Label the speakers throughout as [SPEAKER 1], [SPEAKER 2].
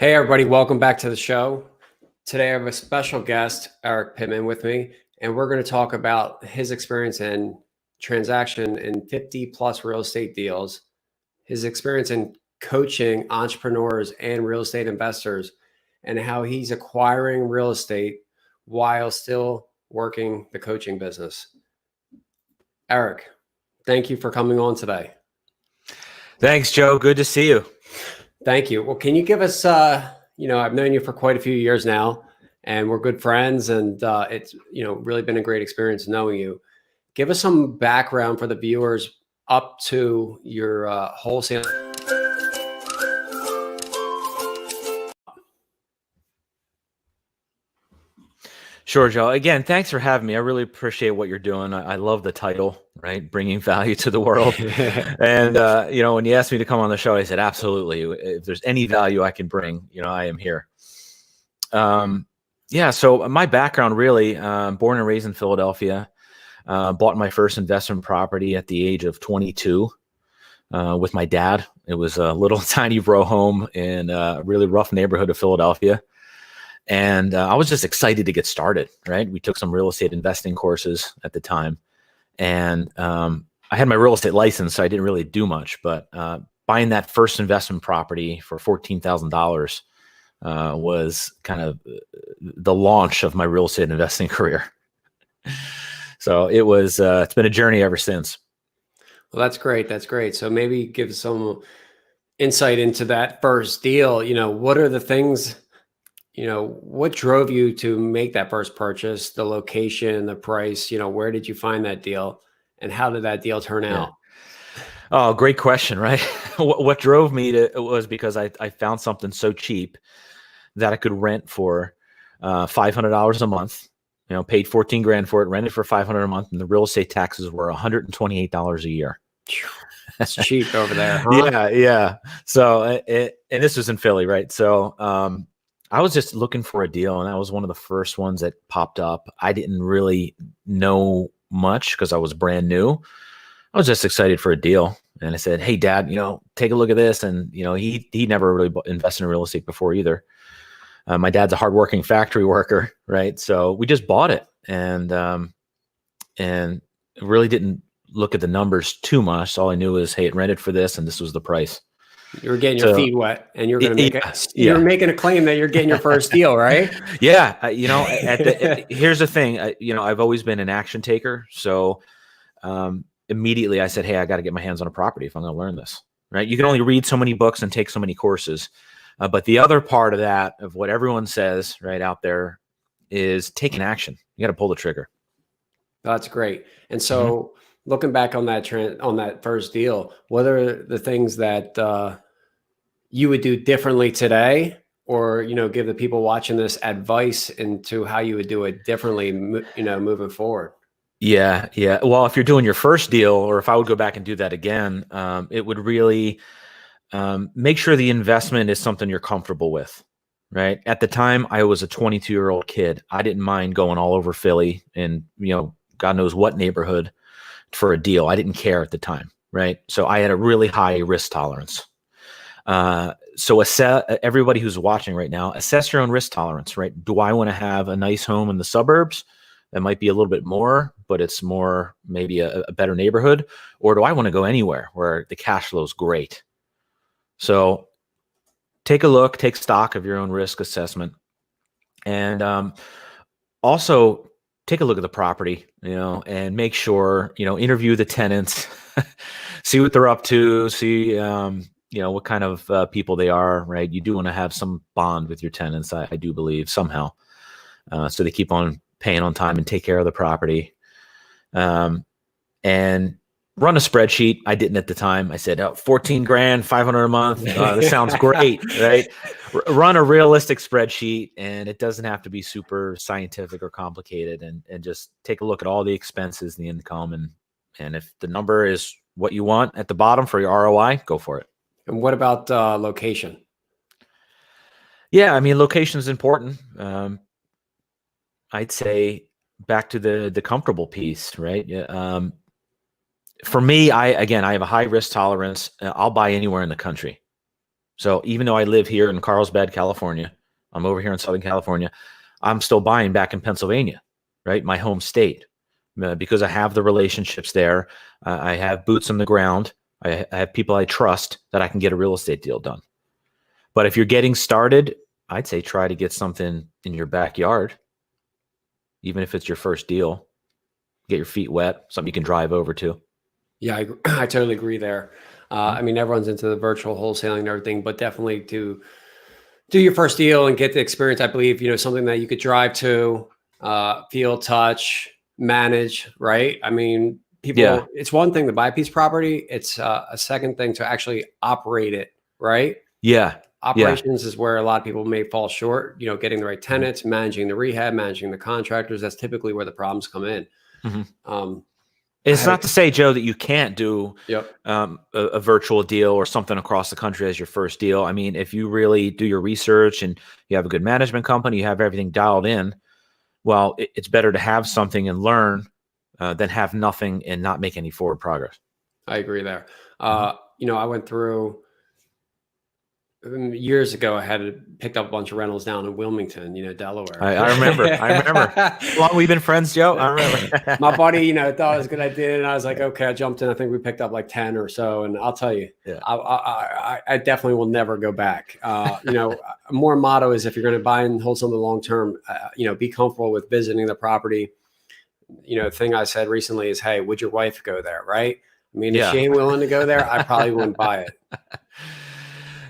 [SPEAKER 1] Hey, everybody, welcome back to the show. Today, I have a special guest, Eric Pittmann, with me, and we're going to talk about his experience in transaction in 50 plus real estate deals, his experience in coaching entrepreneurs and real estate investors, and how he's acquiring real estate while still working the coaching business. Eric, thank you for coming on today.
[SPEAKER 2] Thanks, Joe. Good to see you.
[SPEAKER 1] Thank you. Well, can you give us, I've known you for quite a few years now, and we're good friends, and it's, really been a great experience knowing you. Give us some background for the viewers up to your wholesale.
[SPEAKER 2] Sure, Joe. Again, thanks for having me. I really appreciate what you're doing. I love the title, right? Bringing value to the world. And, when you asked me to come on the show, I said, absolutely. If there's any value I can bring, I am here. So my background really, born and raised in Philadelphia, bought my first investment property at the age of 22 with my dad. It was a little tiny row home in a really rough neighborhood of Philadelphia. And I was just excited to get started, right? We took some real estate investing courses at the time. And I had my real estate license, so I didn't really do much. But buying that first investment property for $14,000 was kind of the launch of my real estate investing career. So it's been a journey ever since.
[SPEAKER 1] Well, that's great. That's great. So maybe give some insight into that first deal. What are the things, what drove you to make that first purchase, the location, the price, where did you find that deal and how did that deal turn out?
[SPEAKER 2] Oh, great question, right? What drove me was because I found something so cheap that I could rent for $500 a month, paid $14,000 for it, rented for $500 a month, and the real estate taxes were $128 a year.
[SPEAKER 1] That's cheap over there, huh?
[SPEAKER 2] Yeah. So, and this was in Philly, right? So, I was just looking for a deal, and that was one of the first ones that popped up. I didn't really know much because I was brand new. I was just excited for a deal, and I said, "Hey, Dad, take a look at this." And he never really invested in real estate before either. My dad's a hardworking factory worker, right? So we just bought it, and really didn't look at the numbers too much. All I knew was, hey, it rented for this, and this was the price.
[SPEAKER 1] You were getting your feet wet, and you're going to make you're making a claim that you're getting your first deal, right?
[SPEAKER 2] Yeah. Here's the thing. I've always been an action taker. So immediately I said, hey, I got to get my hands on a property if I'm going to learn this, right? You can only read so many books and take so many courses. But the other part of that, of what everyone says right out there, is taking action. You got to pull the trigger.
[SPEAKER 1] That's great. And so looking back on that first deal, what are the things that you would do differently today, or give the people watching this advice into how you would do it differently, moving forward?
[SPEAKER 2] Yeah. Well, if you're doing your first deal, or if I would go back and do that again, it would really make sure the investment is something you're comfortable with, right? At the time, I was a 22-year-old kid. I didn't mind going all over Philly and God knows what neighborhood for a deal. I didn't care at the time, right? So I had a really high risk tolerance. So everybody who's watching right now, assess your own risk tolerance, right? Do I want to have a nice home in the suburbs that might be a little bit more, but it's more maybe a better neighborhood? Or do I want to go anywhere where the cash flow is great? So take stock of your own risk assessment, and also take a look at the property, and make sure, interview the tenants, see what they're up to, see, what kind of people they are, right? You do want to have some bond with your tenants, I do believe, somehow, so they keep on paying on time and take care of the property. And run a spreadsheet. I didn't at the time. I said, $14,000, $500 a month. This sounds great, right? Run a realistic spreadsheet, and it doesn't have to be super scientific or complicated. And just take a look at all the expenses, the income, and if the number is what you want at the bottom for your ROI, go for it.
[SPEAKER 1] And what about location?
[SPEAKER 2] Yeah, location is important. I'd say back to the comfortable piece, right? Yeah. For me, I have a high risk tolerance. I'll buy anywhere in the country. So even though I live here in Carlsbad, California, I'm over here in Southern California, I'm still buying back in Pennsylvania, right? My home state, because I have the relationships there. I have boots on the ground. I have people I trust that I can get a real estate deal done. But if you're getting started, I'd say try to get something in your backyard, even if it's your first deal. Get your feet wet, something you can drive over to.
[SPEAKER 1] Yeah, I totally agree there. I mean, everyone's into the virtual wholesaling and everything, but definitely to do your first deal and get the experience. I believe, something that you could drive to, feel, touch, manage, right? I mean,
[SPEAKER 2] Yeah.
[SPEAKER 1] it's one thing to buy a piece of property. It's a second thing to actually operate it, right?
[SPEAKER 2] Yeah. Yeah.
[SPEAKER 1] Operations is where a lot of people may fall short, getting the right tenants, managing the rehab, managing the contractors. That's typically where the problems come in.
[SPEAKER 2] Mm-hmm. It's not to say, Joe, that you can't do
[SPEAKER 1] Yep.
[SPEAKER 2] a virtual deal or something across the country as your first deal. I mean, if you really do your research and you have a good management company, you have everything dialed in, well, it's better to have something and learn than have nothing and not make any forward progress.
[SPEAKER 1] I agree there. I went through years ago. I had picked up a bunch of rentals down in Wilmington, Delaware.
[SPEAKER 2] I remember. How long we've been friends, Joe? I remember.
[SPEAKER 1] My buddy, thought it was a good idea, and I was like, okay. I jumped in. I think we picked up like 10 or so, and I'll tell you,
[SPEAKER 2] Yeah.
[SPEAKER 1] I definitely will never go back. More motto is if you're going to buy and hold something long term, be comfortable with visiting the property. Thing I said recently is, hey, would your wife go there? Right? I mean, if she ain't willing to go there, I probably wouldn't buy it.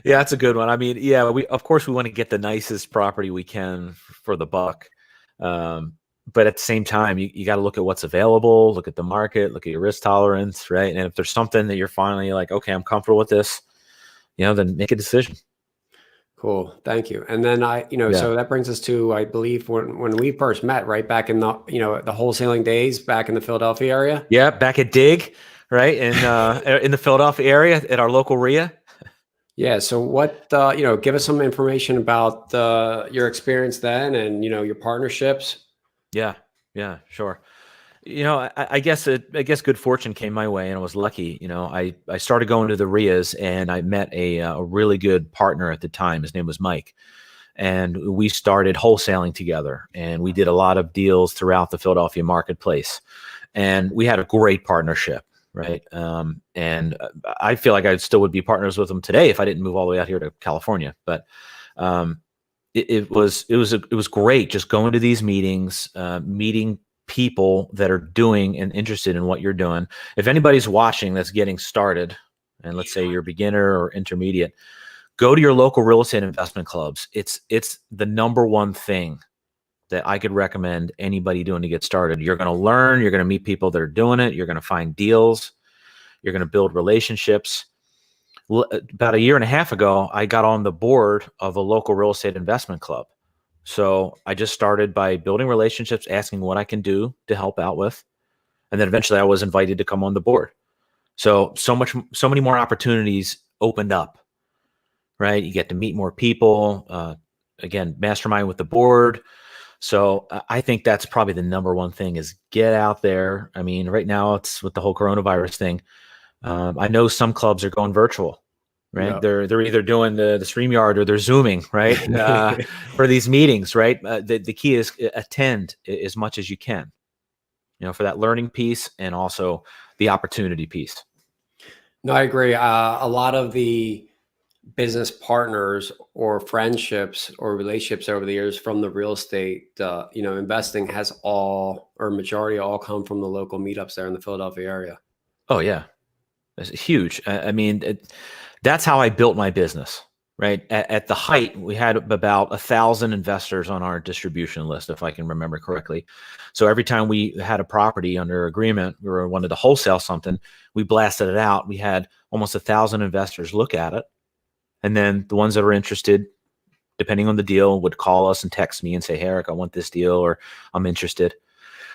[SPEAKER 2] Yeah, that's a good one. I mean, yeah, of course we want to get the nicest property we can for the buck. But at the same time, you got to look at what's available, look at the market, look at your risk tolerance, right? And if there's something that you're finally like, okay, I'm comfortable with this, then make a decision.
[SPEAKER 1] Cool. Thank you. And then so that brings us to, I believe when we first met, right back in the, the wholesaling days back in the Philadelphia area.
[SPEAKER 2] Yeah. Back at Dig, right. In the Philadelphia area at our local RIA. Yeah.
[SPEAKER 1] So what, give us some information about your experience then and, your partnerships.
[SPEAKER 2] Yeah. Yeah, sure. I guess good fortune came my way and I was lucky. I started going to the RIAs and I met a really good partner at the time. His name was Mike. And we started wholesaling together and we did a lot of deals throughout the Philadelphia marketplace. And we had a great partnership. Right. And I feel like I still would be partners with them today if I didn't move all the way out here to California. But it was great just going to these meetings, meeting people that are doing and interested in what you're doing. If anybody's watching that's getting started, and let's say you're a beginner or intermediate, go to your local real estate investment clubs. It's the number one thing that I could recommend anybody doing to get started. You're going to learn, you're going to meet people that are doing it, you're going to find deals, you're going to build relationships. About a year and a half ago, I got on the board of a local real estate investment club. So I just started by building relationships, asking what I can do to help out with. And then eventually I was invited to come on the board. So many more opportunities opened up, right? You get to meet more people, again, mastermind with the board. So I think that's probably the number one thing is get out there. I mean, right now it's with the whole coronavirus thing. I know some clubs are going virtual, right? Yep. They're either doing the StreamYard or they're Zooming, right? For these meetings, right? The key is attend as much as you can, for that learning piece and also the opportunity piece.
[SPEAKER 1] No, I agree. A lot of the business partners or friendships or relationships over the years from the real estate, investing has majority all come from the local meetups there in the Philadelphia area.
[SPEAKER 2] Oh yeah. It's huge. I mean, that's how I built my business, right? At the height, we had about 1,000 investors on our distribution list, if I can remember correctly. So every time we had a property under agreement, we wanted to wholesale something, we blasted it out. We had almost 1,000 investors look at it. And then the ones that were interested, depending on the deal, would call us and text me and say, hey, Eric, I want this deal, or I'm interested.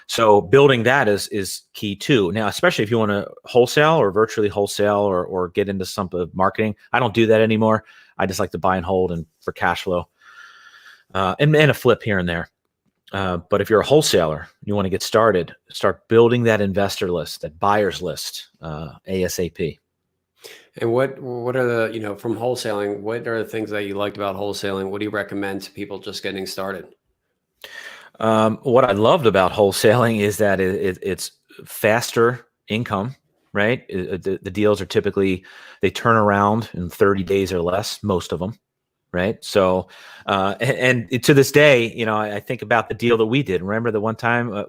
[SPEAKER 2] So building that is key too. Now, especially if you want to wholesale or virtually wholesale or get into some of marketing. I don't do that anymore. I just like to buy and hold and for cash flow and a flip here and there. But if you're a wholesaler, you want to get started, start building that investor list, that buyer's list, ASAP.
[SPEAKER 1] And what are the, from wholesaling, what are the things that you liked about wholesaling? What do you recommend to people just getting started?
[SPEAKER 2] What I loved about wholesaling is that it's faster income, right? The deals are typically, they turn around in 30 days or less, most of them, right? So, and to this day, I think about the deal that we did. Remember the one time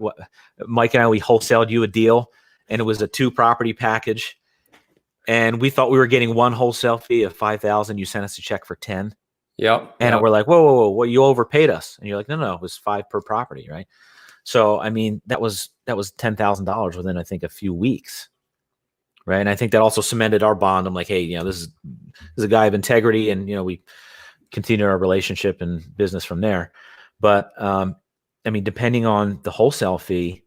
[SPEAKER 2] Mike and I, we wholesaled you a deal, and it was a 2-property package, and we thought we were getting one wholesale fee of 5,000. You sent us a check for 10.
[SPEAKER 1] Yep.
[SPEAKER 2] And we're like, whoa, well, you overpaid us. And you're like, no, it was 5 per property, right? So, I mean, that was $10,000 within, I think, a few weeks, right? And I think that also cemented our bond. I'm like, hey, this is a guy of integrity, and we continue our relationship and business from there. But I mean, depending on the wholesale fee,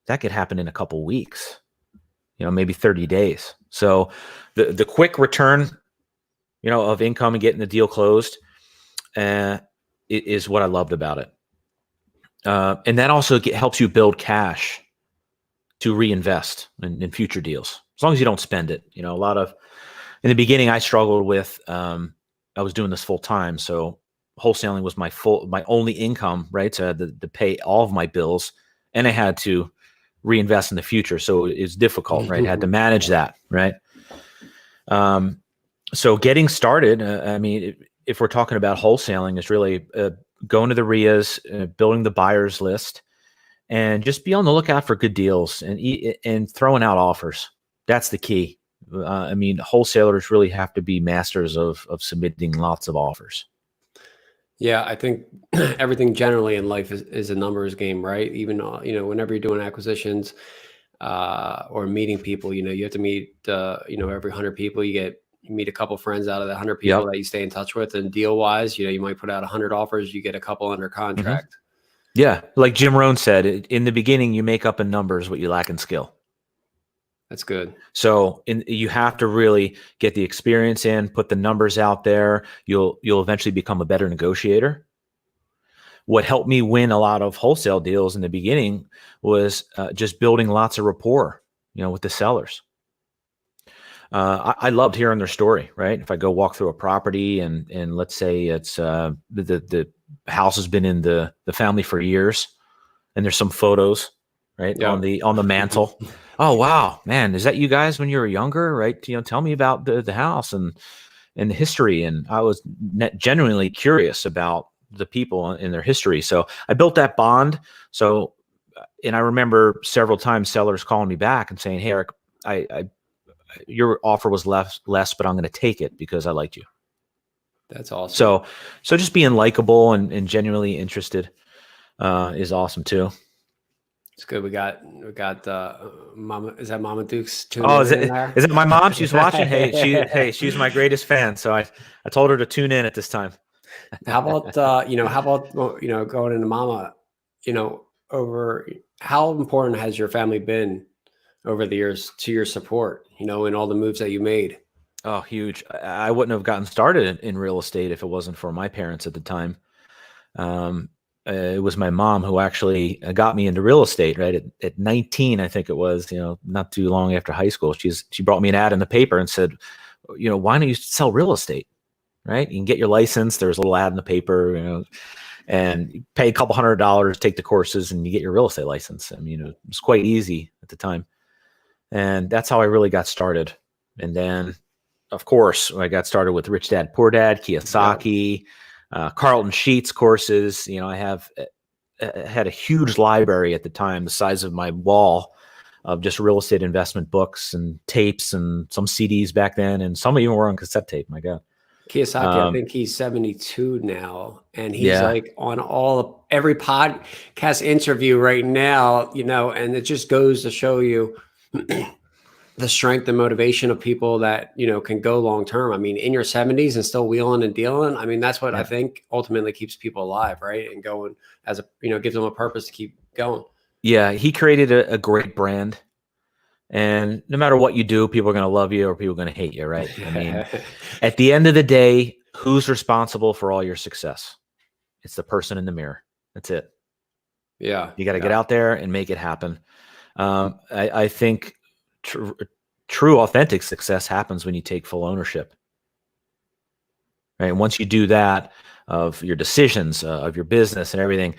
[SPEAKER 2] that could happen in a couple weeks, maybe 30 days. So the quick return, of income and getting the deal closed, is what I loved about it. And that also helps you build cash to reinvest in future deals, as long as you don't spend it. In the beginning, I struggled with, I was doing this full time. So wholesaling was my only income, right? So I had to pay all of my bills, and I had to reinvest in the future. So it's difficult, right? I had to manage that, right? So getting started, I mean, if we're talking about wholesaling, is really going to the RIAs, building the buyers list, and just be on the lookout for good deals and throwing out offers. That's the key. I mean, wholesalers really have to be masters of submitting lots of offers.
[SPEAKER 1] Yeah, I think everything generally in life is a numbers game, right? Even whenever you're doing acquisitions or meeting people, you have to meet every 100 people you meet a couple friends out of the 100 people that you stay in touch with. And deal wise, you might put out 100 offers, you get a couple under contract.
[SPEAKER 2] Yeah, like Jim Rohn said, in the beginning, you make up in numbers what you lack in skill.
[SPEAKER 1] That's good.
[SPEAKER 2] So you have to really get the experience in, put the numbers out there. You'll eventually become a better negotiator. What helped me win a lot of wholesale deals in the beginning was just building lots of rapport, with the sellers. I loved hearing their story, right? If I go walk through a property and let's say it's the house has been in the family for years, and there's some photos, right, on the mantle. Oh, wow, man, is that you guys when you were younger, right? Tell me about the house and the history. And I was genuinely curious about the people and their history. So I built that bond. So, and I remember several times sellers calling me back and saying, hey, Eric, your offer was less, but I'm going to take it because I liked you.
[SPEAKER 1] That's awesome.
[SPEAKER 2] So just being likable and genuinely interested is awesome too.
[SPEAKER 1] It's good. We got Mama. Is that Mama Duke's tuning
[SPEAKER 2] Oh,
[SPEAKER 1] in there?
[SPEAKER 2] Is it my mom? She's watching. She's my greatest fan. So I told her to tune in at this time.
[SPEAKER 1] How about going into Mama, over how important has your family been over the years to your support, in all the moves that you made?
[SPEAKER 2] Oh, huge. I wouldn't have gotten started in real estate if it wasn't for my parents at the time. It was my mom who actually got me into real estate, right? At 19, I think it was, not too long after high school. She brought me an ad in the paper and said, why don't you sell real estate, right? You can get your license. There's a little ad in the paper, and you pay a couple $100, take the courses, and you get your real estate license. I mean, it was quite easy at the time. And that's how I really got started. And then, of course, I got started with Rich Dad, Poor Dad, Kiyosaki, Carlton Sheets courses. I had a huge library at the time, the size of my wall, of just real estate investment books and tapes and some CDs back then. And some even were on cassette tape. My God.
[SPEAKER 1] Kiyosaki, I think he's 72 now, and he's like on every podcast interview right now, and it just goes to show you the strength and motivation of people that, can go long term. I mean, in your 70s and still wheeling and dealing. I mean, that's what I think ultimately keeps people alive, right? And going gives them a purpose to keep going.
[SPEAKER 2] Yeah, he created a great brand. And no matter what you do, people are going to love you or people are going to hate you, right? I mean, at the end of the day, who's responsible for all your success? It's the person in the mirror. That's it.
[SPEAKER 1] Yeah.
[SPEAKER 2] You got to get out there and make it happen. I think true, authentic success happens when you take full ownership. Right. And once you do that of your decisions, of your business and everything,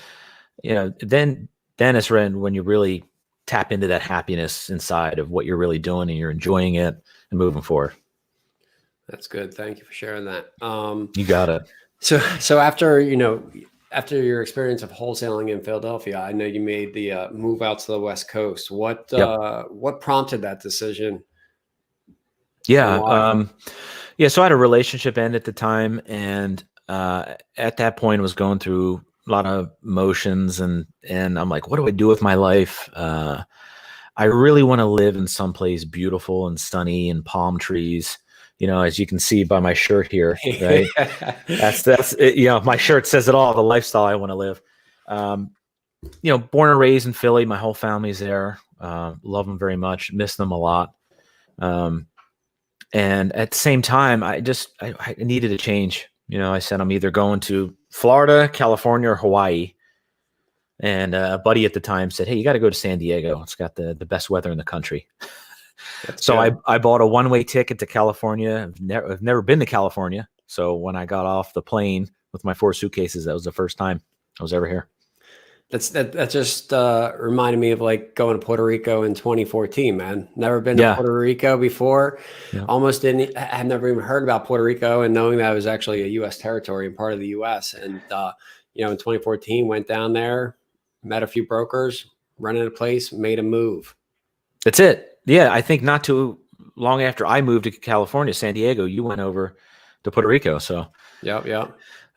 [SPEAKER 2] then it's when you really tap into that happiness inside of what you're really doing and you're enjoying it and moving forward.
[SPEAKER 1] That's good. Thank you for sharing that.
[SPEAKER 2] You got it.
[SPEAKER 1] So after your experience of wholesaling in Philadelphia, I know you made the move out to the West Coast. What prompted that decision?
[SPEAKER 2] Yeah. So I had a relationship end at the time, and at that point was going through a lot of emotions, and I'm like, what do I do with my life? I really want to live in someplace beautiful and sunny and palm trees. As you can see by my shirt here, right? that's it, my shirt says it all. The lifestyle I want to live. Born and raised in Philly, my whole family's there. Love them very much. Miss them a lot. And at the same time, I needed a change. I said, I'm either going to Florida, California, or Hawaii. And a buddy at the time said, hey, you got to go to San Diego. It's got the best weather in the country. So I bought a one-way ticket to California. I've never been to California. So when I got off the plane with my 4 suitcases, that was the first time I was ever here.
[SPEAKER 1] That just reminded me of like going to Puerto Rico in 2014, man. Never been to Puerto Rico before. Yeah. Had never even heard about Puerto Rico, and knowing that it was actually a U.S. territory and part of the U.S. And, in 2014, went down there, met a few brokers, rented a place, made a move.
[SPEAKER 2] That's it. Yeah. I think not too long after I moved to California, San Diego, you went over to Puerto Rico. So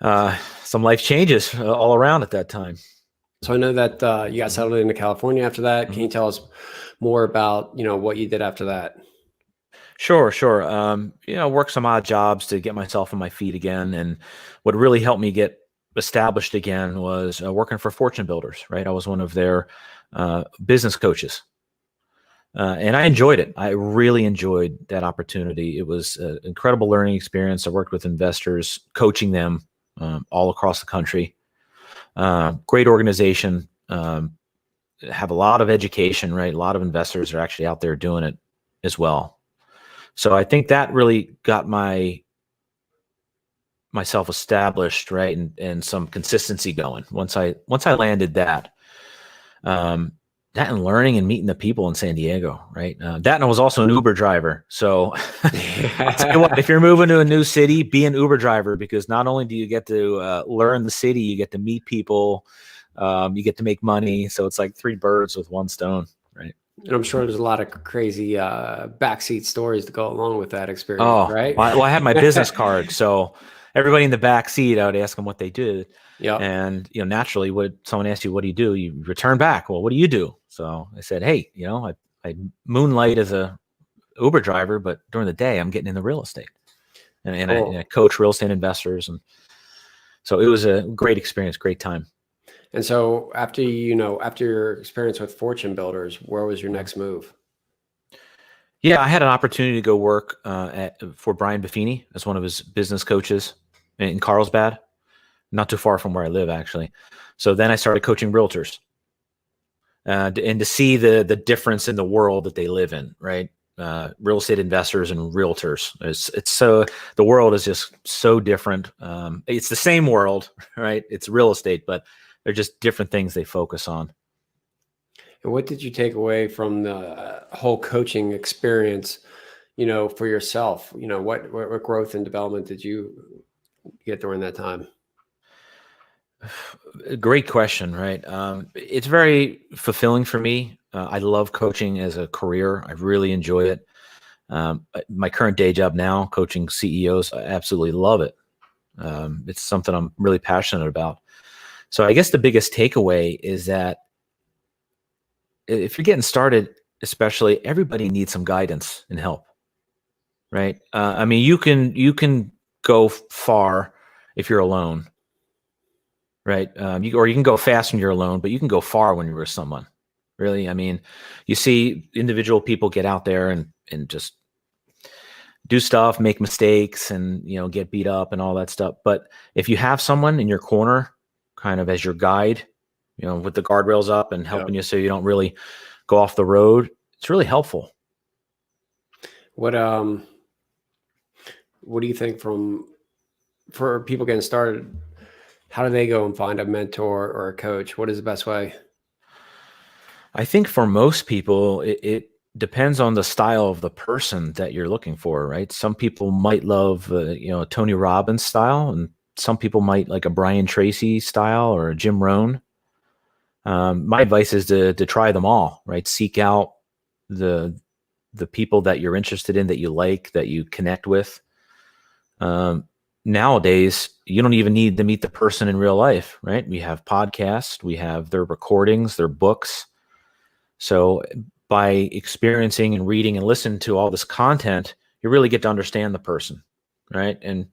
[SPEAKER 2] some life changes all around at that time.
[SPEAKER 1] So I know that you got settled into California after that. Can you tell us more about, what you did after that?
[SPEAKER 2] Sure. Worked some odd jobs to get myself on my feet again. And what really helped me get established again was working for Fortune Builders, right? I was one of their business coaches. And I enjoyed it. I really enjoyed that opportunity. It was an incredible learning experience. I worked with investors, coaching them all across the country. Great organization, have a lot of education, right? A lot of investors are actually out there doing it as well. So I think that really got myself established, right? And some consistency going. Once I landed that, that and learning and meeting the people in San Diego, right? That, and I was also an Uber driver. So I'll tell you what, if you're moving to a new city, be an Uber driver, because not only do you get to learn the city, you get to meet people, you get to make money. So it's like 3 birds with 1 stone, right?
[SPEAKER 1] And I'm sure there's a lot of crazy backseat stories to go along with that experience, right?
[SPEAKER 2] Well, I had my business card. So everybody in the back seat, I would ask them what they did.
[SPEAKER 1] Yeah.
[SPEAKER 2] And, naturally, when someone asks you, what do you do? You return back. Well, what do you do? So I said, hey, I moonlight as a Uber driver, but during the day I'm getting into real estate and I coach real estate investors. And so it was a great experience, great time.
[SPEAKER 1] And so after your experience with Fortune Builders, where was your next move?
[SPEAKER 2] Yeah, I had an opportunity to go work for Brian Buffini as one of his business coaches in Carlsbad, not too far from where I live, actually. So then I started coaching realtors, and to see the difference in the world that they live in, right? Real estate investors and realtors. It's so, the world is just so different. It's the same world, right? It's real estate, but they're just different things they focus on.
[SPEAKER 1] And what did you take away from the whole coaching experience, for yourself? What growth and development did you get during that time?
[SPEAKER 2] Great question, right? It's very fulfilling for me. I love coaching as a career. I really enjoy it. My current day job now, coaching CEOs, I absolutely love it. It's something I'm really passionate about. So I guess the biggest takeaway is that if you're getting started, especially, everybody needs some guidance and help, right? I mean, you can go far if you're alone, right? Or you can go fast when you're alone, but you can go far when you're with someone. Really, I mean, you see individual people get out there and just do stuff, make mistakes, and get beat up and all that stuff. But if you have someone in your corner, kind of as your guide, with the guardrails up and helping you so you don't really go off the road, it's really helpful.
[SPEAKER 1] What what do you think for people getting started? How do they go and find a mentor or a coach? What is the best way?
[SPEAKER 2] I think for most people, it depends on the style of the person that you're looking for, right? Some people might love, a Tony Robbins style, and some people might like a Brian Tracy style or a Jim Rohn. My advice is to try them all, right? Seek out the people that you're interested in, that you like, that you connect with. Nowadays, you don't even need to meet the person in real life, right? We have podcasts, we have their recordings, their books. So by experiencing and reading and listening to all this content, you really get to understand the person, right? And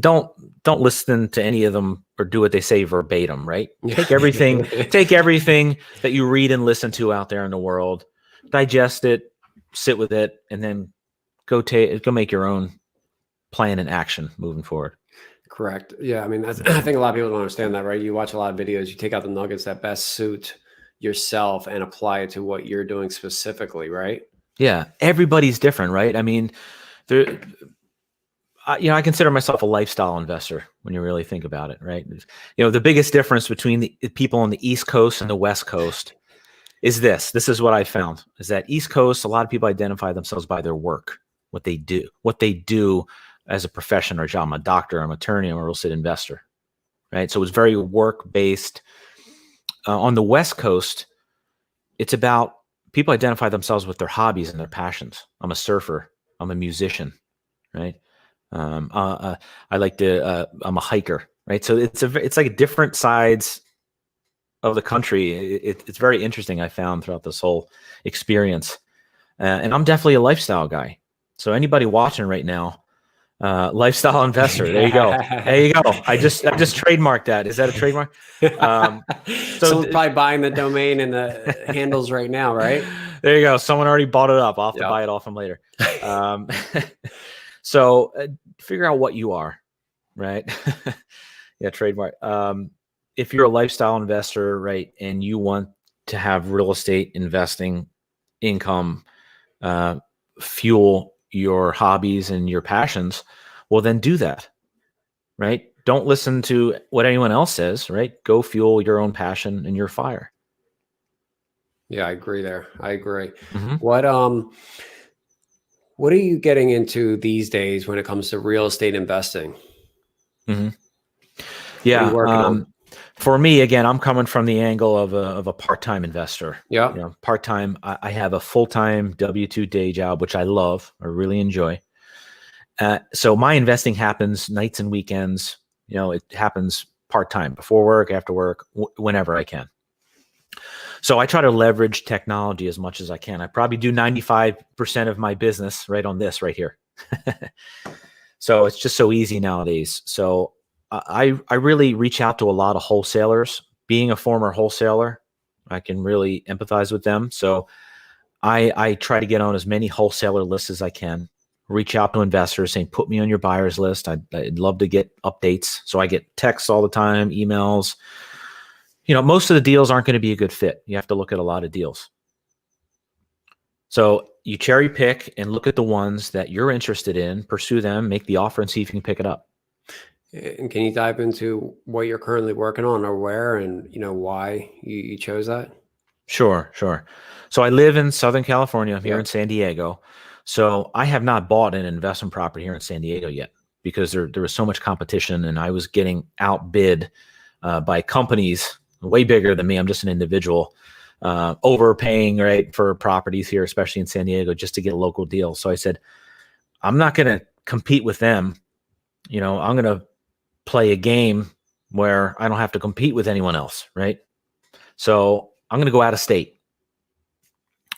[SPEAKER 2] don't listen to any of them or do what they say verbatim, right? Take everything that you read and listen to out there in the world, digest it, sit with it, and then go make your own plan and action moving forward.
[SPEAKER 1] Correct. Yeah. I mean, I think a lot of people don't understand that, right? You watch a lot of videos, you take out the nuggets that best suit yourself and apply it to what you're doing specifically, right?
[SPEAKER 2] Yeah. Everybody's different, right? I mean, I consider myself a lifestyle investor when you really think about it, right? The biggest difference between the people on the East Coast and the West Coast is this. This is what I found, is that East Coast, a lot of people identify themselves by their work, what they do as a profession or job. I'm a doctor, I'm an attorney, I'm a real estate investor, right? So it's very work-based. On the West Coast, it's about people identify themselves with their hobbies and their passions. I'm a surfer, I'm a musician, right? I like to, I'm a hiker, right? So it's like different sides of the country. It's very interesting, I found, throughout this whole experience. And I'm definitely a lifestyle guy. So anybody watching right now, lifestyle investor, there you go. There you go. I just trademarked that. Is that a trademark?
[SPEAKER 1] So probably buying the domain and the handles right now, right?
[SPEAKER 2] There you go. Someone already bought it up. I'll have to buy it off them later. So figure out what you are, right? Yeah, trademark. If you're a lifestyle investor, right, and you want to have real estate investing income fuel your hobbies and your passions, well, then do that, right? Don't listen to what anyone else says, right? Go fuel your own passion and your fire.
[SPEAKER 1] Yeah, I agree there. I agree.
[SPEAKER 2] Mm-hmm.
[SPEAKER 1] What are you getting into these days when it comes to real estate investing?
[SPEAKER 2] Mm-hmm.
[SPEAKER 1] Yeah. What are you working on?
[SPEAKER 2] For me, again, I'm coming from the angle of a part-time investor.
[SPEAKER 1] Yeah.
[SPEAKER 2] Part-time. I have a full-time W-2 day job, which I love, I really enjoy. So my investing happens nights and weekends. It happens part-time, before work, after work, whenever I can. So I try to leverage technology as much as I can. I probably do 95% of my business right on this right here. So it's just so easy nowadays. So I really reach out to a lot of wholesalers. Being a former wholesaler, I can really empathize with them. So I try to get on as many wholesaler lists as I can. Reach out to investors saying, put me on your buyers list. I'd love to get updates. So I get texts all the time, emails. Most of the deals aren't going to be a good fit. You have to look at a lot of deals. So you cherry pick and look at the ones that you're interested in, pursue them, make the offer, and see if you can pick it up.
[SPEAKER 1] And can you dive into what you're currently working on, or where, and why you chose that?
[SPEAKER 2] Sure. So I live in Southern California. I'm here in San Diego. So I have not bought an investment property here in San Diego yet, because there was so much competition, and I was getting outbid by companies way bigger than me. I'm just an individual, overpaying, right, for properties here, especially in San Diego, just to get a local deal. So I said, I'm not going to compete with them. I'm going to play a game where I don't have to compete with anyone else, right? So I'm going to go out of state.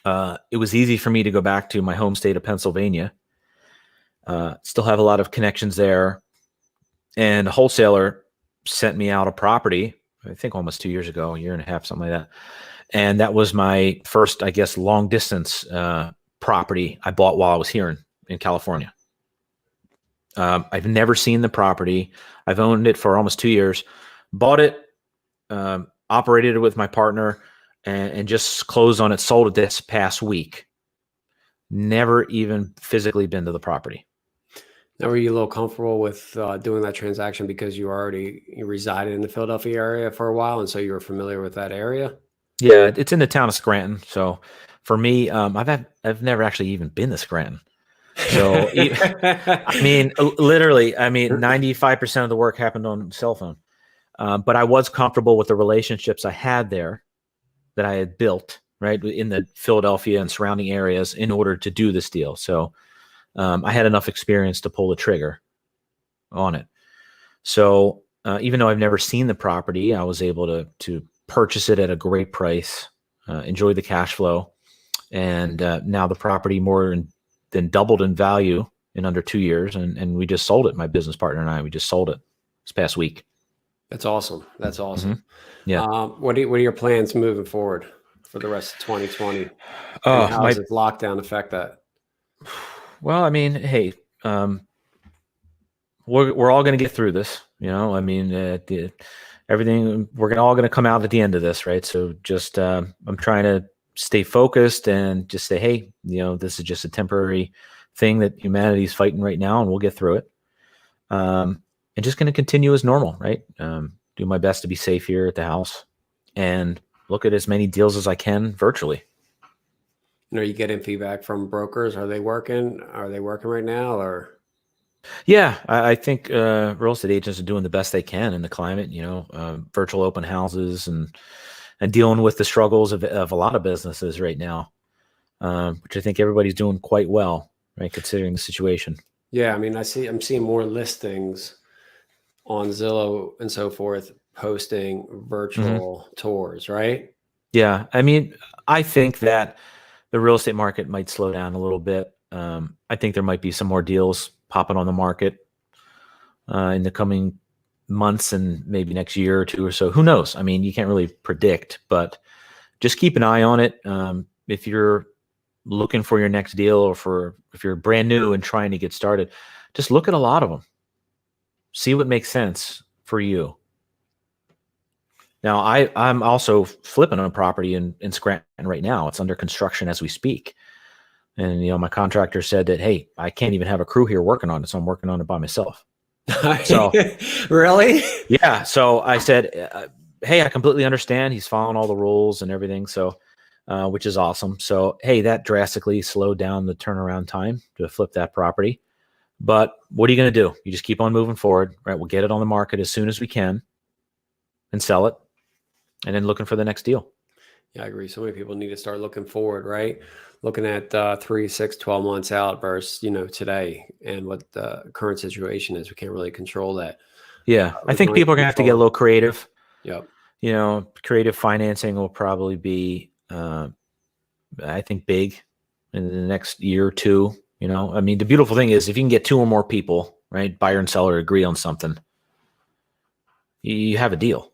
[SPEAKER 2] It was easy for me to go back to my home state of Pennsylvania. Still have a lot of connections there. And a wholesaler sent me out a property, I think almost 2 years ago, a year and a half, something like that. And that was my first, I guess, long distance property I bought while I was here in California. I've never seen the property. I've owned it for almost 2 years. Bought it, operated it with my partner, and just closed on it, sold it this past week. never even physically been to the property.
[SPEAKER 1] Now, were you a little comfortable with doing that transaction because you resided in the Philadelphia area for a while, and so you were familiar with that area?
[SPEAKER 2] Yeah, it's in the town of Scranton. So for me, I've never actually even been to Scranton. So I mean, literally, I mean, 95% of the work happened on cell phone. But I was comfortable with the relationships I had there that I had built, right, in the Philadelphia and surrounding areas in order to do this deal. So I had enough experience to pull the trigger on it. So even though I've never seen the property, I was able to purchase it at a great price, enjoy the cash flow, and now the property more than doubled in value in under 2 years, and we just sold it. My business partner and I, we just sold it this past week.
[SPEAKER 1] That's awesome. That's awesome.
[SPEAKER 2] Yeah.
[SPEAKER 1] What are your plans moving forward for the rest of 2020? And
[SPEAKER 2] Oh,
[SPEAKER 1] how does this lockdown affect that?
[SPEAKER 2] Well, I mean, hey, we're all going to get through this. You know, I mean, everything we're all going to come out at the end of this, right? So just I'm trying to stay focused and just say, hey, you know, this is just a temporary thing that humanity's fighting right now, and we'll get through it. And just going to continue as normal, right? Do my best to be safe here at the house and look at as many deals as I can virtually.
[SPEAKER 1] And are you getting feedback from brokers? Are they working? Are they working right now, or?
[SPEAKER 2] Yeah, I think real estate agents are doing the best they can in the climate. You know, virtual open houses and dealing with the struggles of a lot of businesses right now, which I think everybody's doing quite well, right, considering the situation.
[SPEAKER 1] Yeah, I mean, I'm seeing more listings on Zillow and so forth posting virtual tours, right?
[SPEAKER 2] Yeah, I mean, I think that the real estate market might slow down a little bit. I think there might be some more deals popping on the market in the coming months and maybe next year or two or so. Who knows? I mean, you can't really predict, but just keep an eye on it. If you're looking for your next deal, or if you're brand new and trying to get started, just look at a lot of them. See what makes sense for you. Now, I'm also flipping a property in Scranton right now. It's under construction as we speak. And, you know, my contractor said that, hey, I can't even have a crew here working on it, so I'm working on it by myself. So
[SPEAKER 1] really?
[SPEAKER 2] Yeah. So I said, hey, I completely understand. He's following all the rules and everything. So, which is awesome. So, hey, that drastically slowed down the turnaround time to flip that property. But what are you going to do? You just keep on moving forward, right? We'll get it on the market as soon as we can and sell it, and then looking for the next deal.
[SPEAKER 1] Yeah, I agree. So many people need to start looking forward, right? Looking at 3, 6, 12 months out versus, you know, today and what the current situation is. We can't really control that.
[SPEAKER 2] Yeah. I think people are going to have to get a little creative.
[SPEAKER 1] Yep.
[SPEAKER 2] You know, creative financing will probably be, I think, big in the next year or two. You know, I mean, the beautiful thing is if you can get 2 or more people, right, buyer and seller agree on something, you have a deal.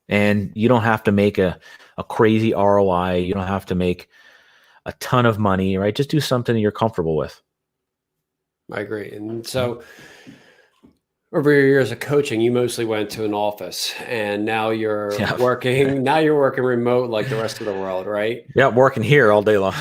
[SPEAKER 2] And you don't have to make a crazy ROI. You don't have to make a ton of money, right? Just do something you're comfortable with.
[SPEAKER 1] I agree. And so over your years of coaching, you mostly went to an office, and now you're working remote like the rest of the world, right?
[SPEAKER 2] Yeah, working here all day long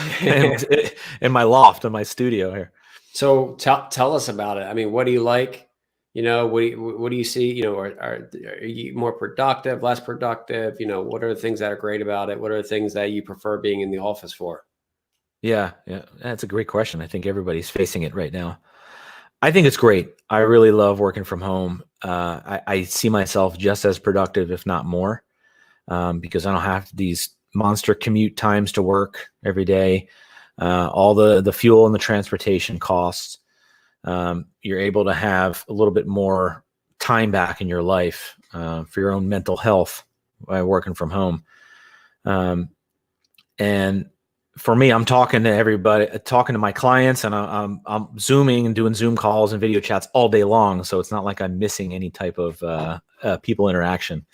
[SPEAKER 2] in my loft, in my studio here.
[SPEAKER 1] So tell us about it. I mean, what do you like? You know, what do you see? You know, are you more productive, less productive? You know, what are the things that are great about it? What are the things that you prefer being in the office for?
[SPEAKER 2] Yeah, that's a great question. I think everybody's facing it right now. I think it's great. I really love working from home. I see myself just as productive, if not more, because I don't have these monster commute times to work every day. All the fuel and the transportation costs. You're able to have a little bit more time back in your life for your own mental health by working from home. And for me, I'm talking to everybody, talking to my clients, and I'm Zooming and doing Zoom calls and video chats all day long. So it's not like I'm missing any type of people interaction.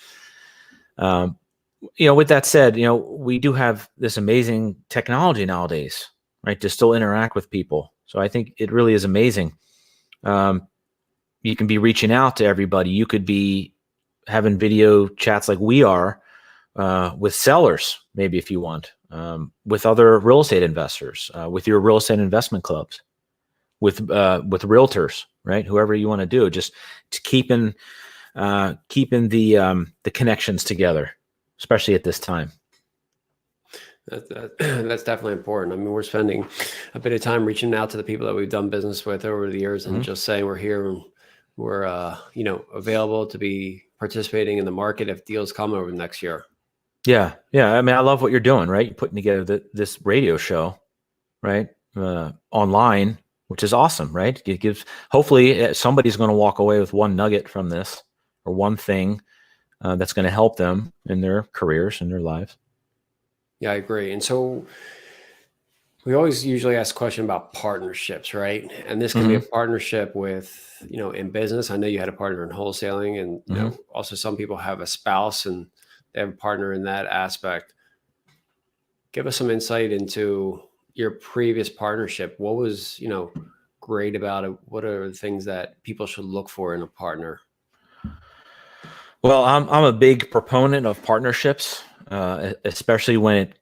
[SPEAKER 2] You know, with that said, you know, we do have this amazing technology nowadays, right, to still interact with people. So I think it really is amazing. You can be reaching out to everybody. You could be having video chats like we are with sellers, maybe if you want. with other real estate investors, with your real estate investment clubs, with realtors, right? Whoever you want to do, just to keeping the connections together, especially at this time.
[SPEAKER 1] That's definitely important. I mean, we're spending a bit of time reaching out to the people that we've done business with over the years, and just saying we're here and we're available to be participating in the market if deals come over the next year.
[SPEAKER 2] Yeah. I mean, I love what you're doing, right? You're putting together this radio show, right? Online, which is awesome, right? It gives, hopefully somebody's going to walk away with one nugget from this, or one thing that's going to help them in their careers and their lives.
[SPEAKER 1] Yeah, I agree. And so we always usually ask a question about partnerships, right? And this can be a partnership with, in business. I know you had a partner in wholesaling, and also some people have a spouse and they have a partner in that aspect. Give us some insight into your previous partnership. What was, great about it? What are the things that people should look for in a partner?
[SPEAKER 2] Well, I'm a big proponent of partnerships, especially when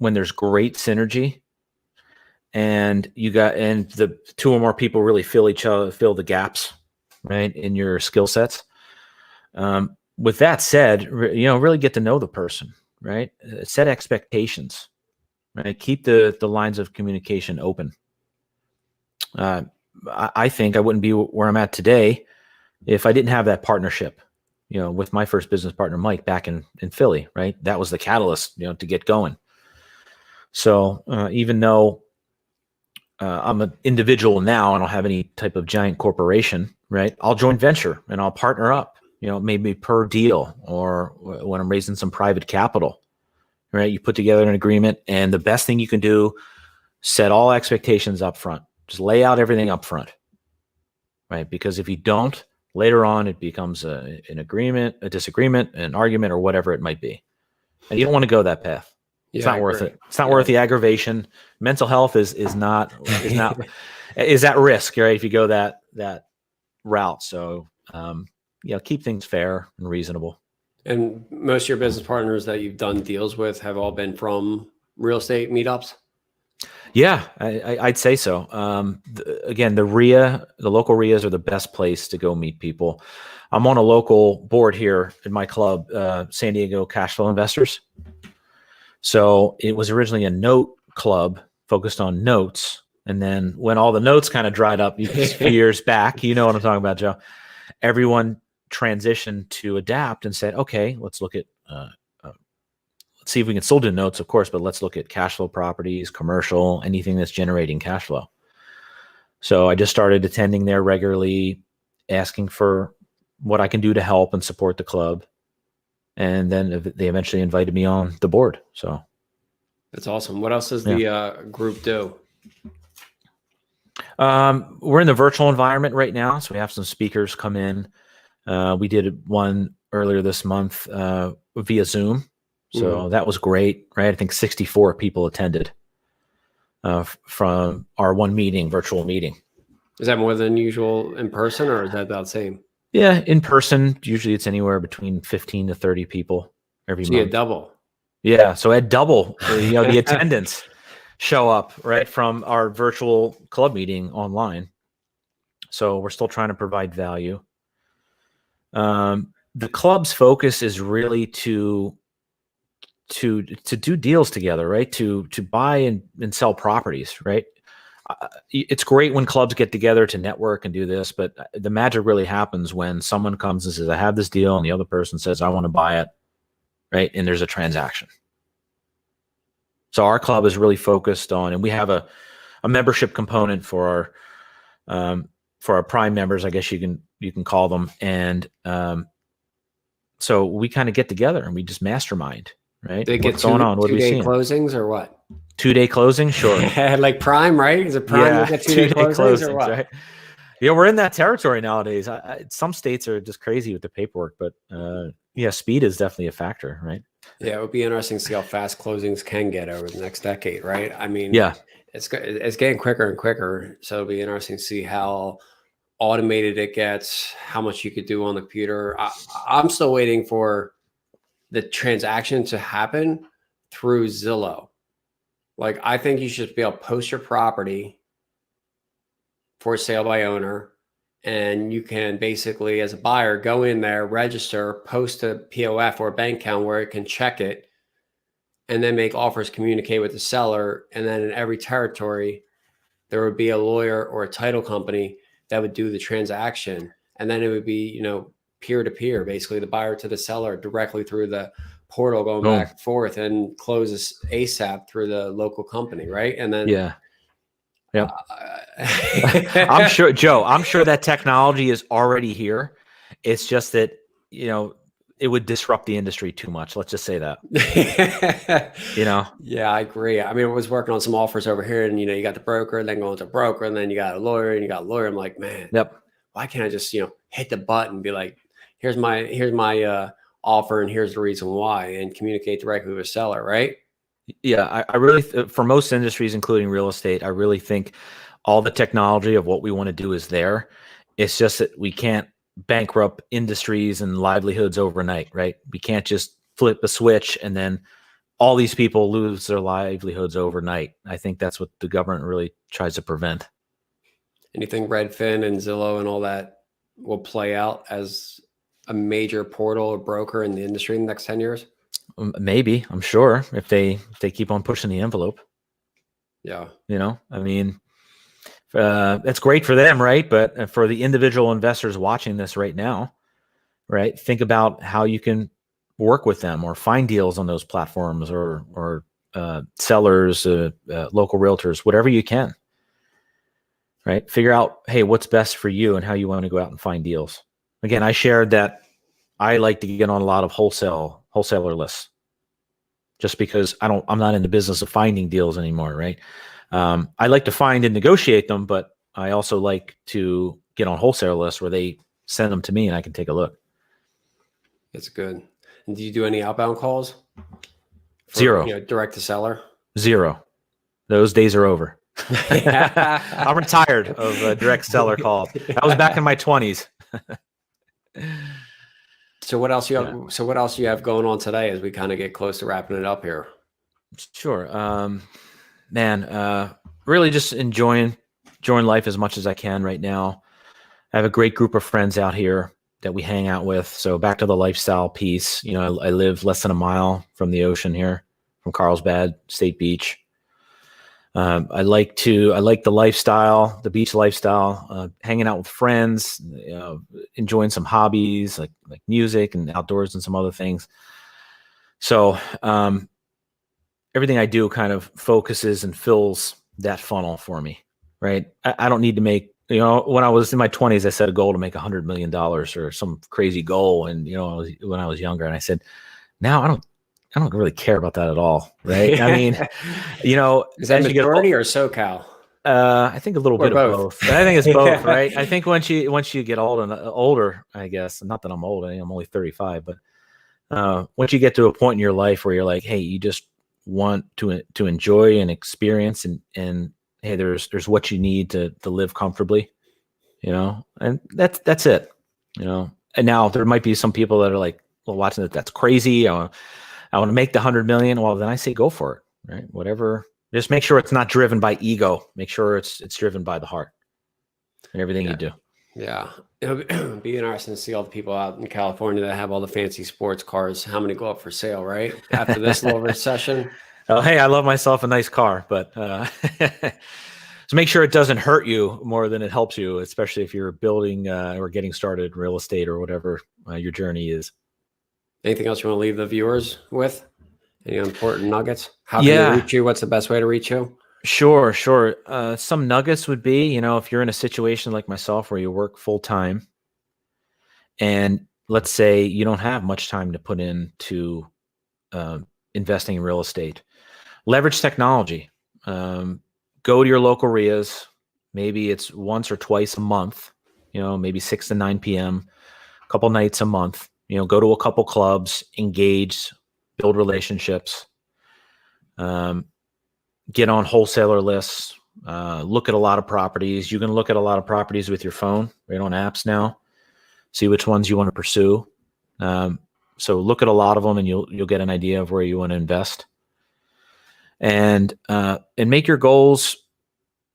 [SPEAKER 2] there's great synergy, and the two or more people really fill the gaps, right, in your skill sets. With that said, really get to know the person, right? Set expectations, right? Keep the lines of communication open. I think I wouldn't be where I'm at today if I didn't have that partnership, with my first business partner, Mike, back in Philly, right? That was the catalyst, to get going. So even though I'm an individual now, I don't have any type of giant corporation, right? I'll joint venture and I'll partner up, maybe per deal, or when I'm raising some private capital, right? You put together an agreement, and the best thing you can do, set all expectations up front. Just lay out everything up front, right? Because if you don't, later on, it becomes an agreement, a disagreement, an argument, or whatever it might be. And you don't want to go that path. It's not worth it. It's not worth the aggravation. Mental health is at risk, right? If you go that route. So, keep things fair and reasonable.
[SPEAKER 1] And most of your business partners that you've done deals with have all been from real estate meetups?
[SPEAKER 2] Yeah, I'd say so. Again, the local RIAs are the best place to go meet people. I'm on a local board here in my club, San Diego Cash Flow Investors. So it was originally a note club focused on notes. And then when all the notes kind of dried up a few years back, you know what I'm talking about, Joe, everyone transitioned to adapt and said, okay, let's look at, let's see if we can still do notes, of course, but let's look at cash flow properties, commercial, anything that's generating cash flow. So I just started attending there regularly, asking for what I can do to help and support the club. And then they eventually invited me on the board. So
[SPEAKER 1] that's awesome. What else does the group do?
[SPEAKER 2] We're in the virtual environment right now. So we have some speakers come in. We did one earlier this month via Zoom. So that was great, right? I think 64 people attended from our one virtual meeting.
[SPEAKER 1] Is that more than usual in person, or is that about the same?
[SPEAKER 2] Yeah, in person, usually it's anywhere between 15 to 30 people every month.
[SPEAKER 1] So you had double.
[SPEAKER 2] Yeah, so I had double, the attendance show up, right, from our virtual club meeting online. So we're still trying to provide value. The club's focus is really to do deals together, right? To buy and sell properties, right? It's great when clubs get together to network and do this, but the magic really happens when someone comes and says, I have this deal, and the other person says, I want to buy it, right? And there's a transaction. So our club is really focused on, and we have a membership component for our prime members, I guess you can call them. And so we kind of get together and we just mastermind, right?
[SPEAKER 1] They get
[SPEAKER 2] what's going on? What are we seeing?
[SPEAKER 1] 2-day closings or what?
[SPEAKER 2] 2-day closing, sure.
[SPEAKER 1] Like Prime, right? Is it Prime?
[SPEAKER 2] Yeah,
[SPEAKER 1] You get 2-day closings or what?
[SPEAKER 2] right? Yeah, we're in that territory nowadays. Some states are just crazy with the paperwork, but speed is definitely a factor, right?
[SPEAKER 1] Yeah, it would be interesting to see how fast closings can get over the next decade, right? I mean, it's getting quicker and quicker, so it'll be interesting to see how automated it gets, how much you could do on the computer. I'm still waiting for the transaction to happen through Zillow. Like, I think you should be able to post your property for sale by owner. And you can basically, as a buyer, go in there, register, post a POF or a bank account where it can check it, and then make offers, communicate with the seller. And then in every territory, there would be a lawyer or a title company that would do the transaction. And then it would be, peer to peer, basically the buyer to the seller directly through the portal, going
[SPEAKER 2] Boom.
[SPEAKER 1] back and forth, and closes ASAP through the local company. Right. And then,
[SPEAKER 2] Yeah. Yep. I'm sure, Joe, I'm sure that technology is already here. It's just that, it would disrupt the industry too much. Let's just say that.
[SPEAKER 1] Yeah, I agree. I mean, I was working on some offers over here, and you got the broker, then going to broker, and then you got a lawyer, and you got a lawyer. I'm like, man,
[SPEAKER 2] Yep.
[SPEAKER 1] why can't I just hit the button and be like, here's my offer, and here's the reason why, and communicate directly with the seller, right?
[SPEAKER 2] Yeah, I really, for most industries, including real estate, I really think all the technology of what we want to do is there. It's just that we can't bankrupt industries and livelihoods overnight, right? We can't just flip a switch and then all these people lose their livelihoods overnight. I think that's what the government really tries to prevent.
[SPEAKER 1] Anything Redfin and Zillow and all that will play out as a major portal or broker in the industry in the next 10 years?
[SPEAKER 2] Maybe, I'm sure, if they keep on pushing the envelope.
[SPEAKER 1] Yeah.
[SPEAKER 2] I mean, that's great for them, right? But for the individual investors watching this right now, right, think about how you can work with them or find deals on those platforms, or sellers, local realtors, whatever you can, right? Figure out, hey, what's best for you and how you want to go out and find deals. Again, I shared that I like to get on a lot of wholesaler lists, just because I'm not in the business of finding deals anymore, right? I like to find and negotiate them, but I also like to get on wholesaler lists where they send them to me and I can take a look.
[SPEAKER 1] That's good. And do you do any outbound calls?
[SPEAKER 2] Zero.
[SPEAKER 1] Direct to seller?
[SPEAKER 2] Zero. Those days are over. I'm retired of direct seller calls. That was back in my 20s.
[SPEAKER 1] So what else you have? Yeah. So what else do you have going on today as we kind of get close to wrapping it up here?
[SPEAKER 2] Sure. Really just enjoying life as much as I can right now. I have a great group of friends out here that we hang out with. So back to the lifestyle piece, I live less than a mile from the ocean here, from Carlsbad State Beach. I like the lifestyle, the beach lifestyle, hanging out with friends, enjoying some hobbies like music and outdoors and some other things. So everything I do kind of focuses and fills that funnel for me, right? I don't need to make, when I was in my 20s, I set a goal to make $100 million or some crazy goal. And, when I was younger, and I said, now I don't really care about that at all, right? I mean,
[SPEAKER 1] is that majority or SoCal?
[SPEAKER 2] I think a little bit of both. I think it's both, right? I think once you get older, I guess, not that I'm old, I'm only 35, but once you get to a point in your life where you're like, hey, you just want to enjoy and experience, and hey, there's what you need to live comfortably, and that's it, And now there might be some people that are like, well, watching it, that's crazy. I want to make the 100 million. Well, then I say go for it, right? Whatever. Just make sure it's not driven by ego. Make sure it's driven by the heart and everything you do.
[SPEAKER 1] Yeah. It'll be interesting to see all the people out in California that have all the fancy sports cars. How many go up for sale, right? After this little recession.
[SPEAKER 2] Oh, hey, I love myself a nice car, but so make sure it doesn't hurt you more than it helps you, especially if you're building or getting started in real estate or whatever your journey is.
[SPEAKER 1] Anything else you want to leave the viewers with? Any important nuggets? How can they reach you? What's the best way to reach you?
[SPEAKER 2] Sure. Some nuggets would be, if you're in a situation like myself where you work full time, and let's say you don't have much time to put into investing in real estate, leverage technology. Go to your local RIAs. Maybe it's once or twice a month, maybe 6 to 9 p.m., a couple nights a month. Go to a couple clubs, engage, build relationships, get on wholesaler lists, look at a lot of properties. You can look at a lot of properties with your phone, right, on apps now, see which ones you want to pursue. So look at a lot of them and you'll get an idea of where you want to invest. and make your goals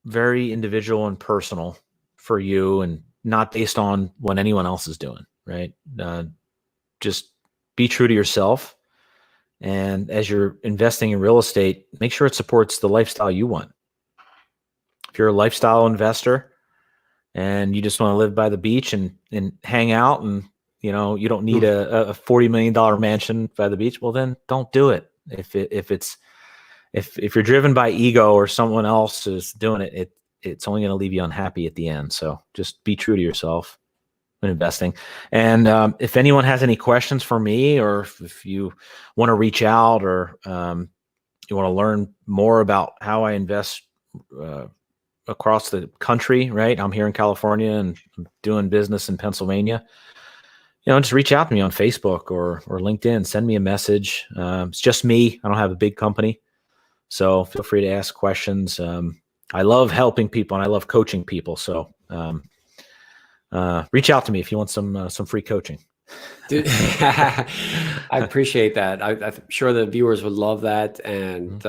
[SPEAKER 2] very individual and personal for you, and not based on what anyone else is doing, right? Just be true to yourself. And as you're investing in real estate, make sure it supports the lifestyle you want. If you're a lifestyle investor and you just want to live by the beach and hang out, and you don't need a $40 million mansion by the beach, well, then don't do it. If you're driven by ego or someone else is doing it, it's only going to leave you unhappy at the end. So just be true to yourself when investing. And if anyone has any questions for me, or if you want to reach out, or you want to learn more about how I invest across the country, right? I'm here in California and I'm doing business in Pennsylvania. Just reach out to me on Facebook or LinkedIn. Send me a message. It's just me. I don't have a big company. So feel free to ask questions. I love helping people and I love coaching people. So reach out to me if you want some free coaching.
[SPEAKER 1] Dude, I appreciate that. I'm sure the viewers would love that. And,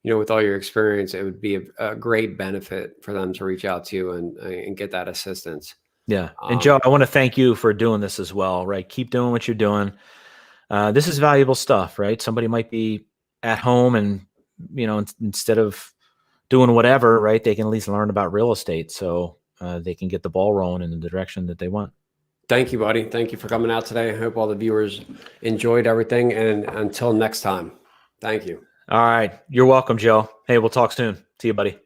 [SPEAKER 1] with all your experience, it would be a great benefit for them to reach out to you and get that assistance.
[SPEAKER 2] Yeah. And Joe, I want to thank you for doing this as well, right? Keep doing what you're doing. This is valuable stuff, right? Somebody might be at home and, instead of doing whatever, right, they can at least learn about real estate so they can get the ball rolling in the direction that they want.
[SPEAKER 1] Thank you, buddy. Thank you for coming out today. I hope all the viewers enjoyed everything. And until next time, thank you.
[SPEAKER 2] All right. You're welcome, Joe. Hey, we'll talk soon. See you, buddy.